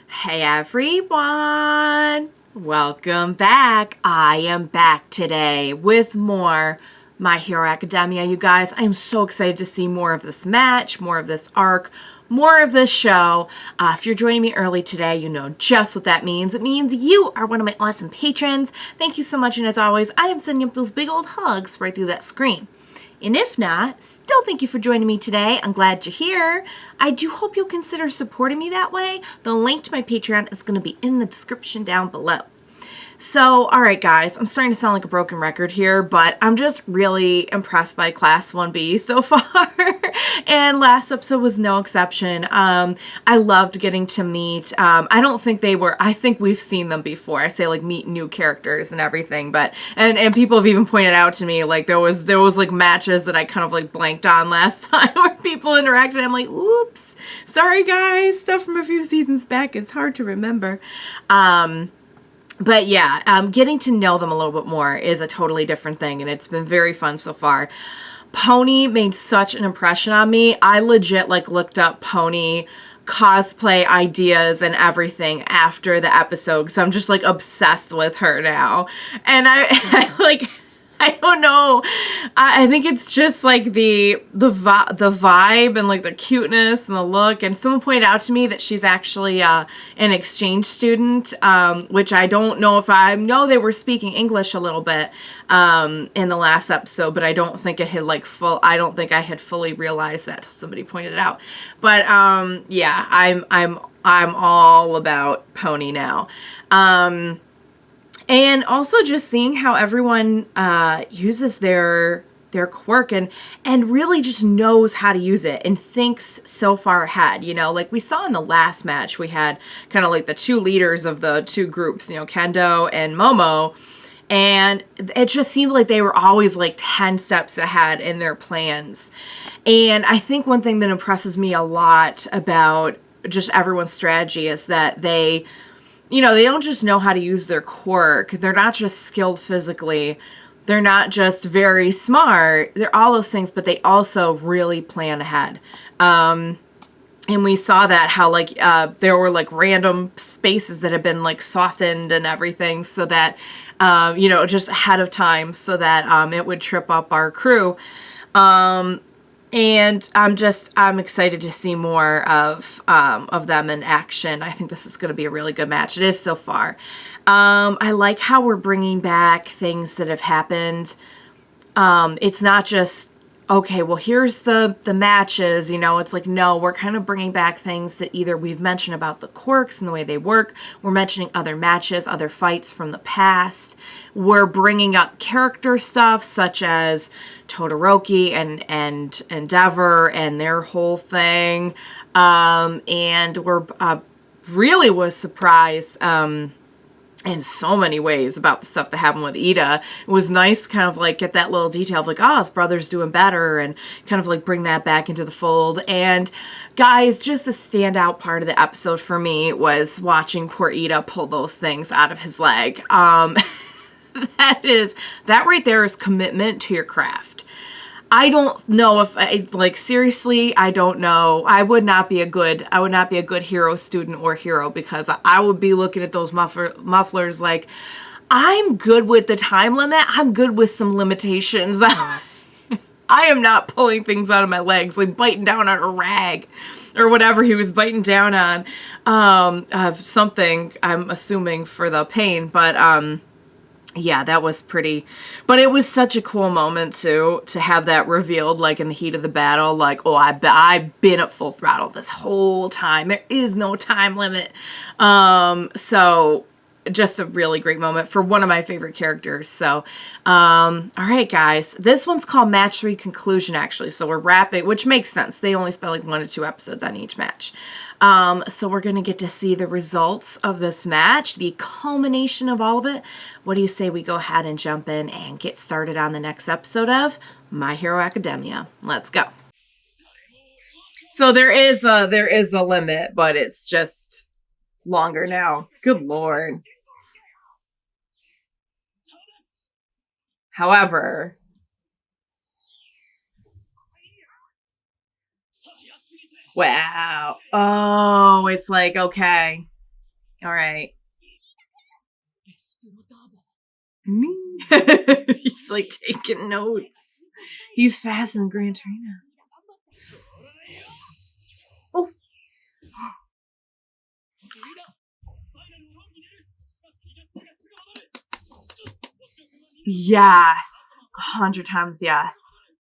Hey everyone! Welcome back. I am back today with more My Hero Academia. You guys, I am so excited to see more of this match, more of this arc, more of this show. If you're joining me early today, you know just what that means. It means you are one of my awesome patrons. Thank you so much, and as always, I am sending up those big old hugs right through that screen. And if not, still thank you for joining me today. I'm glad you're here. I do hope you'll consider supporting me that way. The link to my Patreon is going to be in the description down below. So, all right, guys, I'm starting to sound like a broken record here, but I'm just really impressed by Class 1B so far, and last episode was no exception. I loved getting to meet, I don't think they were, I think we've seen them before. I say, like, meet new characters and everything, but, and people have even pointed out to me, like, there was, like, matches that I kind of, like, blanked on last time where people interacted. I'm like, oops, sorry, guys, stuff from a few seasons back is hard to remember. But yeah, getting to know them a little bit more is a totally different thing, and it's been very fun so far. Pony made such an impression on me. I legit, like, looked up Pony cosplay ideas and everything after the episode, because I'm just, like, obsessed with her now. And I like... I don't know. I think it's just like the vibe and like the cuteness and the look. And someone pointed out to me that she's actually an exchange student, which I don't know if I know they were speaking English a little bit in the last episode, but I don't think it had like I don't think I had fully realized that till somebody pointed it out. But yeah, I'm all about Pony now. And also just seeing how everyone uses their quirk and really just knows how to use it and thinks so far ahead. You know, like we saw in the last match, we had kind of like the two leaders of the two groups, you know, Kendo and Momo. And it just seemed like they were always like 10 steps ahead in their plans. And I think one thing that impresses me a lot about just everyone's strategy is that they don't just know how to use their quirk. They're not just skilled physically. They're not just very smart. They're all those things, but they also really plan ahead. And we saw that how like there were like random spaces that had been like softened and everything so that, just ahead of time so that it would trip up our crew. And I'm excited to see more of them in action. I think this is going to be a really good match. It is so far. I like how we're bringing back things that have happened. It's not just, okay, well, here's the matches, it's like, no, we're kind of bringing back things that either we've mentioned about the quirks and the way they work. We're mentioning other matches, other fights from the past. We're bringing up character stuff such as Todoroki and Endeavor and their whole thing. And we're really was surprised in so many ways about the stuff that happened with Iida. It was nice to kind of like get that little detail of like, oh, his brother's doing better and kind of like bring that back into the fold. And guys, just the standout part of the episode for me was watching poor Iida pull those things out of his leg. That right there is commitment to your craft. I don't know if seriously, I don't know. I would not be a good hero student or hero because I would be looking at those mufflers like, I'm good with the time limit. I'm good with some limitations. I am not pulling things out of my legs, like biting down on a rag or whatever he was biting down on. Something, I'm assuming, for the pain, but yeah, that was pretty, but it was such a cool moment to have that revealed, like in the heat of the battle, like, oh, I've been at full throttle this whole time. There is no time limit. So just a really great moment for one of my favorite characters. So, all right, guys, this one's called Match 3 Conclusion, actually. So we're wrapping, which makes sense. They only spent like 1 to 2 episodes on each match. So we're going to get to see the results of this match, the culmination of all of it. What do you say we go ahead and jump in and get started on the next episode of My Hero Academia? Let's go. So there is a limit, but it's just longer now. Good Lord. However, wow. Oh, it's like, okay. All right. He's like taking notes. He's fast in Gran Torino. Oh. Yes. 100 times yes.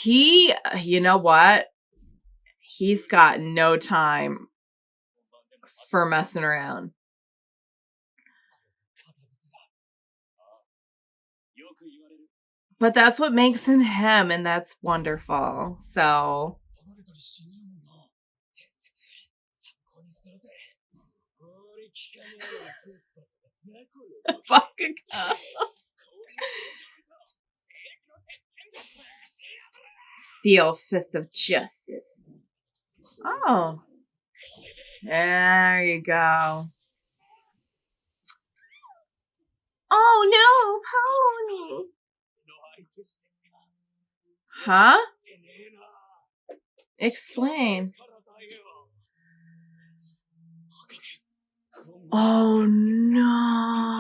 You know what? He's got no time for messing around. But that's what makes him him, and that's wonderful. So. Bakugo. Steel fist of justice. Oh. There you go. Oh no, pony. Huh? Explain. Oh no.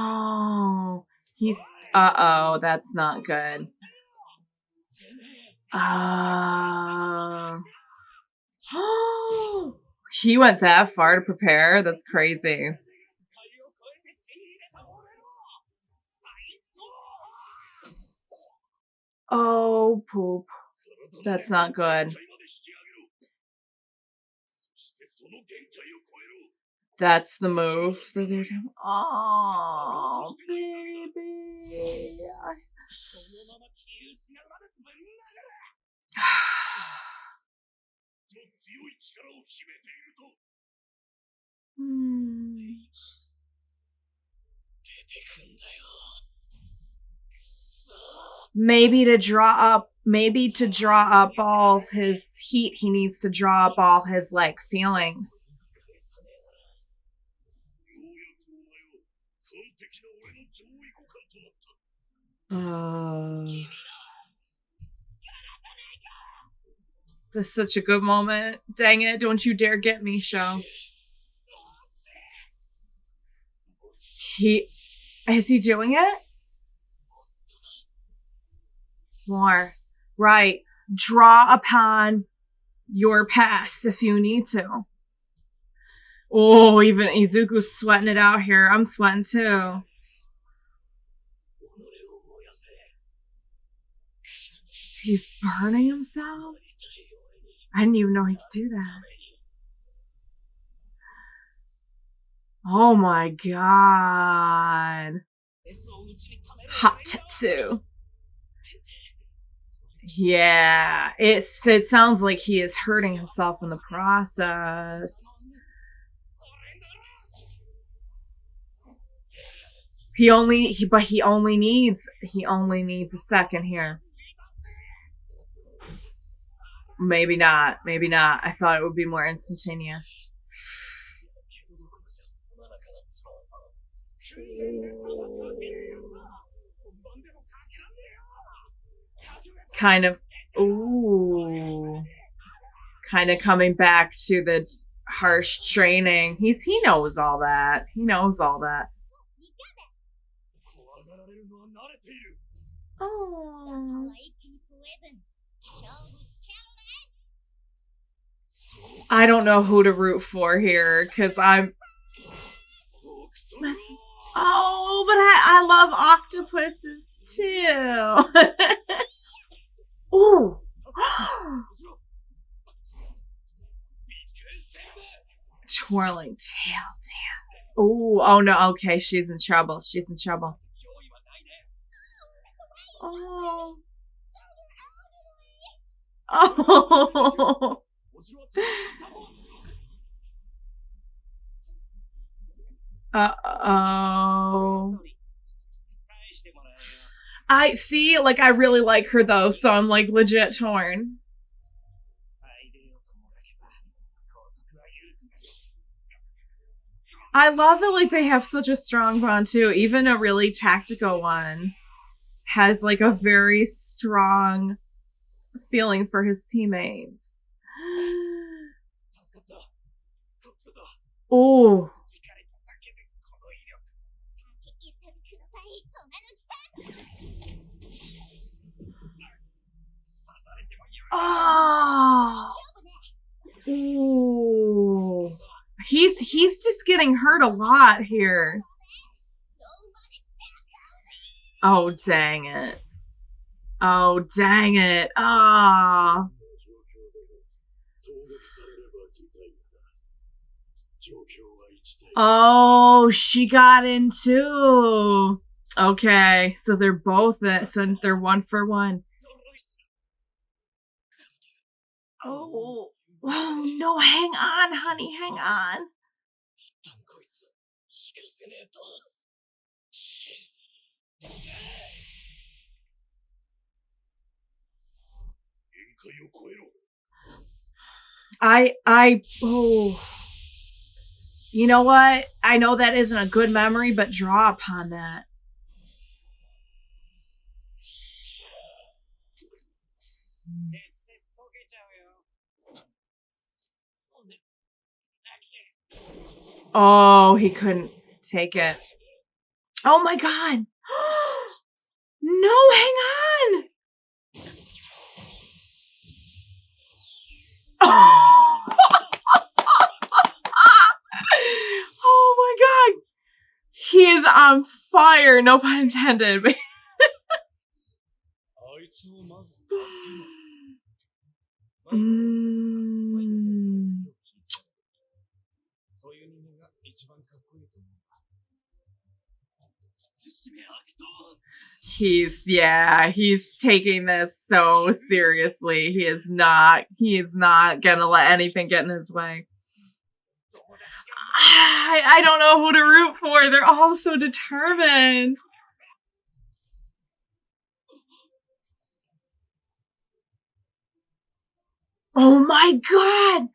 He's uh-oh, that's not good. He went that far to prepare? That's crazy. Oh, poop. That's not good. That's the move that they're doing. Oh, baby. Maybe to draw up all his heat, he needs to draw up all his like feelings. This is such a good moment. Dang it, don't you dare get me, show. Is he doing it? More. Right. Draw upon your past if you need to. Oh, even Izuku's sweating it out here. I'm sweating too. He's burning himself? I didn't even know he could do that. Oh my god. Hot Tetsu. Yeah, it sounds like he is hurting himself in the process. He only needs a second here. Maybe not. I thought it would be more instantaneous. Kind of coming back to the harsh training. He knows all that. Oh. I don't know who to root for here because I'm. Oh, but I love octopuses too. Ooh. Twirling tail dance. Ooh, oh no, okay, she's in trouble. Oh. Oh. Uh-oh. I see, like, I really like her though, so I'm like legit torn. I love that like they have such a strong bond too, even a really tactical one. has like a very strong feeling for his teammates. Oh. Oh. Ooh. He's just getting hurt a lot here. Oh, dang it. Oh, dang it. Ah. Oh, she got in too. Okay, so they're both so they're 1-for-1. Oh, oh no, hang on, honey, hang on. Oh. You know what? I know that isn't a good memory, but draw upon that. Oh, he couldn't take it. Oh my god. No, hang on. Oh my god. He is on fire, no pun intended. He's taking this so seriously. He is not gonna let anything get in his way. I don't know who to root for. They're all so determined. Oh my god!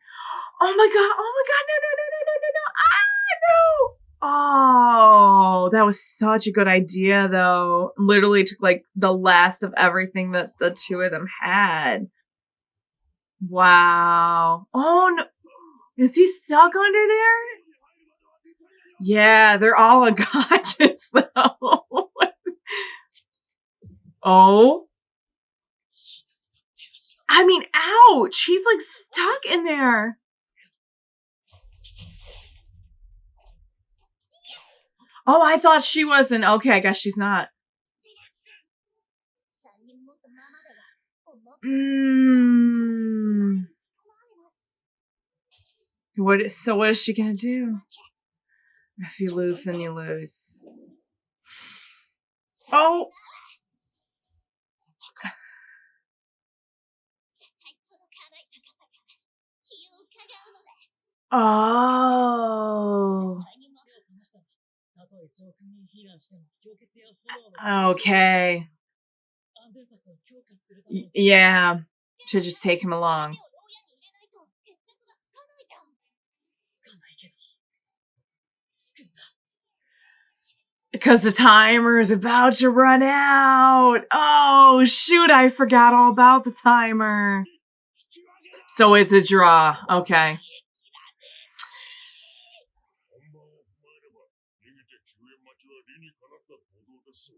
Oh my god! Oh my god! No! Ah, no! Oh, that was such a good idea, though. Literally took like the last of everything that the two of them had. Wow. Oh no! Is he stuck under there? Yeah, they're all unconscious though. Oh. I mean, ouch! He's like stuck in there. Oh, I thought she wasn't. Okay, I guess she's not. What is she gonna do? If you lose, then you lose. Oh! Oh. Okay. Yeah. Should just take him along. Because the timer is about to run out. Oh, shoot. I forgot all about the timer. So it's a draw. Okay.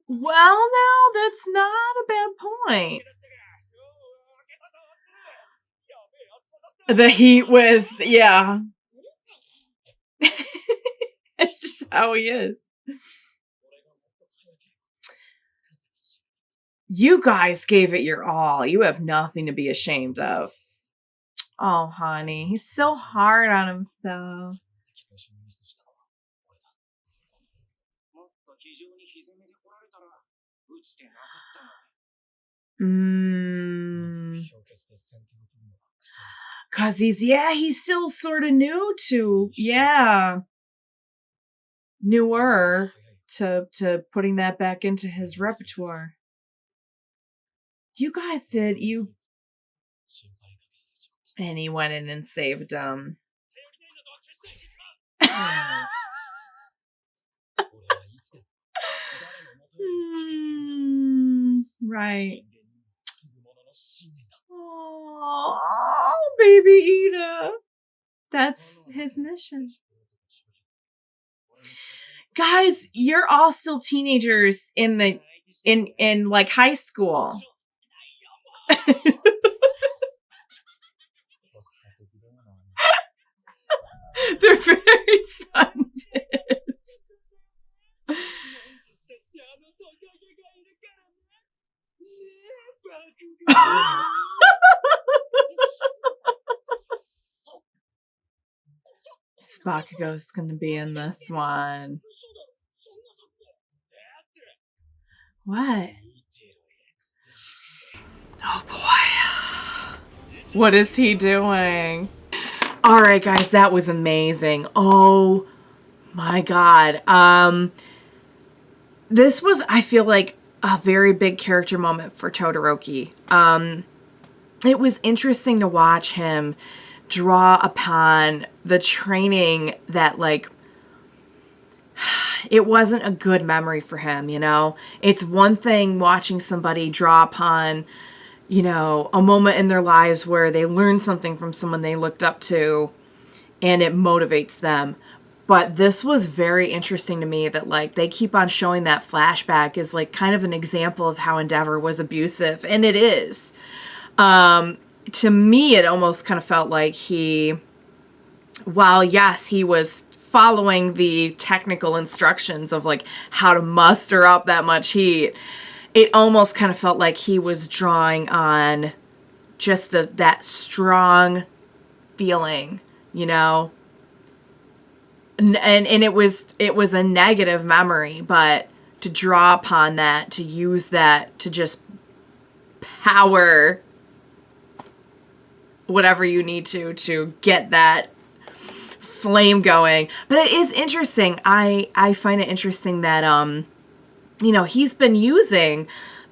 Well, now that's not a bad point. The heat was, yeah. It's just how he is. You guys gave it your all. You have nothing to be ashamed of. Oh, honey. He's so hard on himself. Cause he's still sort of new to, newer to putting that back into his repertoire. You guys did, and he went in and saved him. Right. Oh, baby Iida. That's his mission. Guys, you're all still teenagers in like high school. They're very sunbits. Bakugo's gonna be in this one. What? Oh boy. What is he doing? All right, guys, that was amazing. Oh my God. This was, I feel like, a very big character moment for Todoroki. It was interesting to watch him draw upon the training that, like, it wasn't a good memory for him, you know? It's one thing watching somebody draw upon, you know, a moment in their lives where they learned something from someone they looked up to and it motivates them. But this was very interesting to me that, like, they keep on showing that flashback as, like, kind of an example of how Endeavor was abusive. And it is. To me, it almost kind of felt like while yes, he was following the technical instructions of, like, how to muster up that much heat, it almost kind of felt like he was drawing on just that strong feeling, you know? And it was a negative memory, but to draw upon that, to use that to just power whatever you need to get that flame going. But it is interesting. I find it interesting that you know, he's been using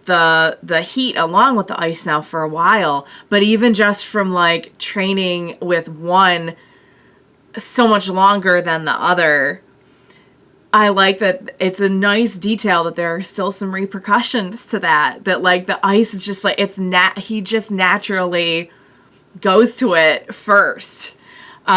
the heat along with the ice now for a while, but even just from, like, training with one so much longer than the other, I like that it's a nice detail that there are still some repercussions to that like the ice is just like, he just naturally goes to it first. So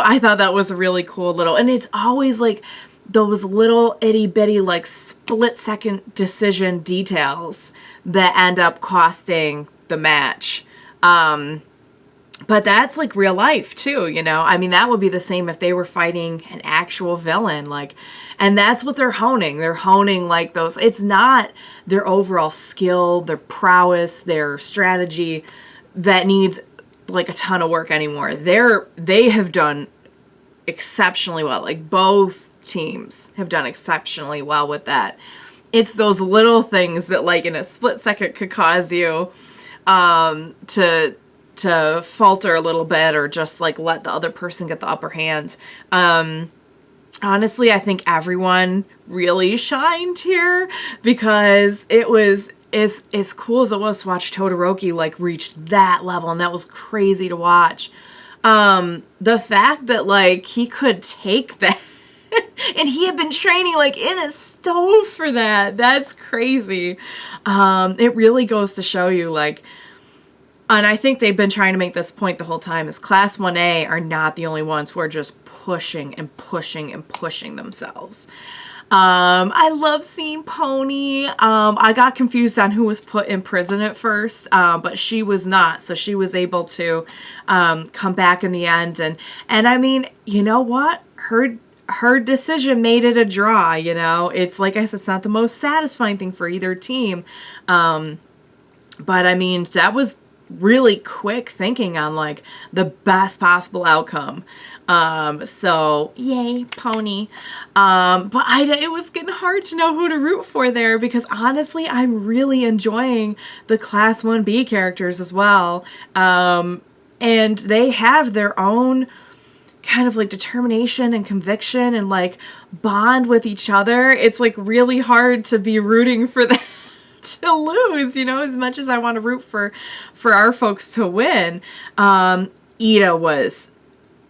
I thought that was a really cool little, and it's always like those little itty bitty, like, split second decision details that end up costing the match. But that's, like, real life too, you know? I mean, that would be the same if they were fighting an actual villain, like, and that's what they're honing. They're honing, like, those, it's not their overall skill, their prowess, their strategy that needs, like, a ton of work anymore. They have done exceptionally well. Like, both teams have done exceptionally well with that. It's those little things that, like, in a split second could cause you to falter a little bit, or just, like, let the other person get the upper hand. Honestly, I think everyone really shined here, because it was as cool as it was to watch Todoroki, like, reach that level, and that was crazy to watch. The fact that, like, he could take that and he had been training, like, in a stove for that's crazy. It really goes to show you, like, and I think they've been trying to make this point the whole time, is Class 1A are not the only ones who are just pushing and pushing and pushing themselves. I love seeing Pony. I got confused on who was put in prison at first, but she was not. So she was able to come back in the end. And I mean, you know what? Her decision made it a draw, you know? It's, like I said, it's not the most satisfying thing for either team. But I mean, that was really quick thinking on, like, the best possible outcome. So yay, Pony. But Iida, it was getting hard to know who to root for there, because honestly, I'm really enjoying the Class 1B characters as well. And they have their own kind of, like, determination and conviction and, like, bond with each other. It's, like, really hard to be rooting for them to lose, you know, as much as I want to root for our folks to win. Iida was,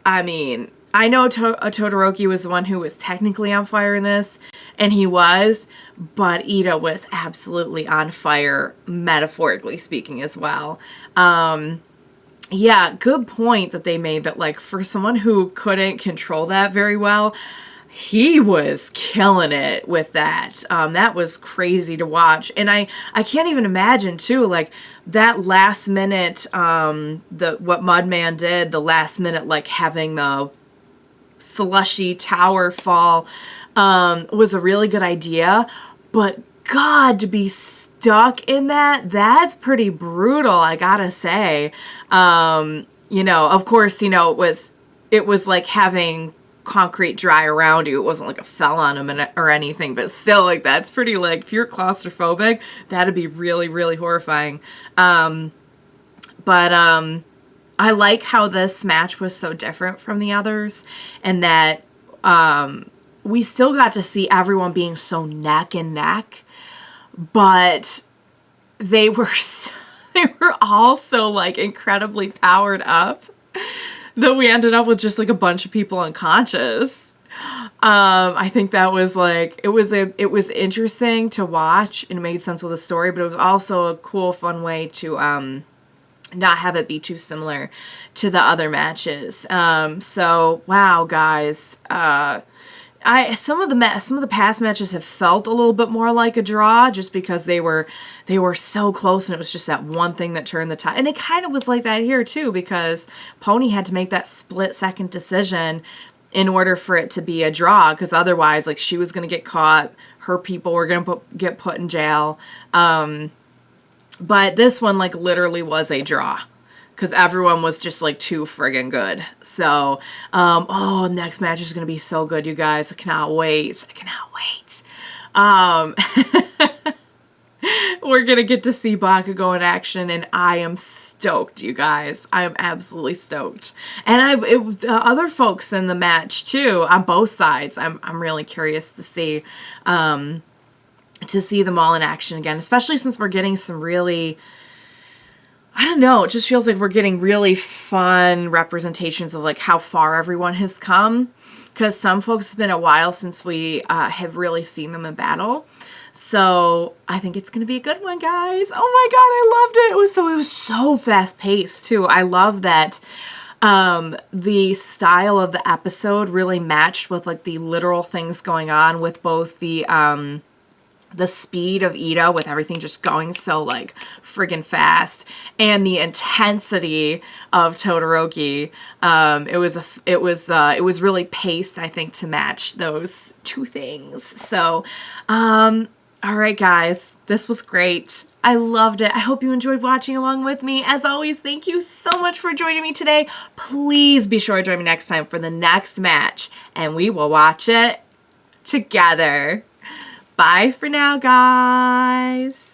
I mean, I know Todoroki was the one who was technically on fire in this, and he was, but Iida was absolutely on fire, metaphorically speaking as well. Yeah, good point that they made that, like, for someone who couldn't control that very well, he was killing it with that. That was crazy to watch. And I can't even imagine too, like that last minute, what Mudman did, the last minute, like having the slushy tower fall, was a really good idea, but God, to be stuck in that's pretty brutal, I gotta say. Of course, it was like having concrete dry around you. It wasn't like a fell on him or anything, but still, like, that's pretty, like, if you're claustrophobic, that'd be really, really horrifying. But I like how this match was so different from the others, and that we still got to see everyone being so neck and neck, but they were all so, like, incredibly powered up that we ended up with just like a bunch of people unconscious. I think that was like, it was interesting to watch and it made sense with the story, but it was also a cool, fun way to not have it be too similar to the other matches. So wow, guys, some of the past matches have felt a little bit more like a draw, just because they were so close and it was just that one thing that turned the tide. And it kind of was like that here too, because Pony had to make that split-second decision in order for it to be a draw, because otherwise, like, she was going to get caught, her people were going to get put in jail. But this one, like, literally was a draw, because everyone was just, like, too friggin' good. So, next match is going to be so good, you guys. I cannot wait. We're going to get to see Bakugo in action, and I am stoked, you guys. I am absolutely stoked. And other folks in the match, too, on both sides. I'm really curious to see them all in action again, especially since we're getting some really, I don't know, it just feels like we're getting really fun representations of, like, how far everyone has come, because some folks, it's been a while since we have really seen them in battle. So I think it's going to be a good one, guys. Oh my God, I loved it. It was so fast paced too. I love that the style of the episode really matched with, like, the literal things going on, with both the speed of Iida, with everything just going so, like, friggin' fast, and the intensity of Todoroki. It was really paced, I think, to match those two things. So, all right, guys, this was great. I loved it. I hope you enjoyed watching along with me. As always, thank you so much for joining me today. Please be sure to join me next time for the next match, and we will watch it together. Bye for now, guys.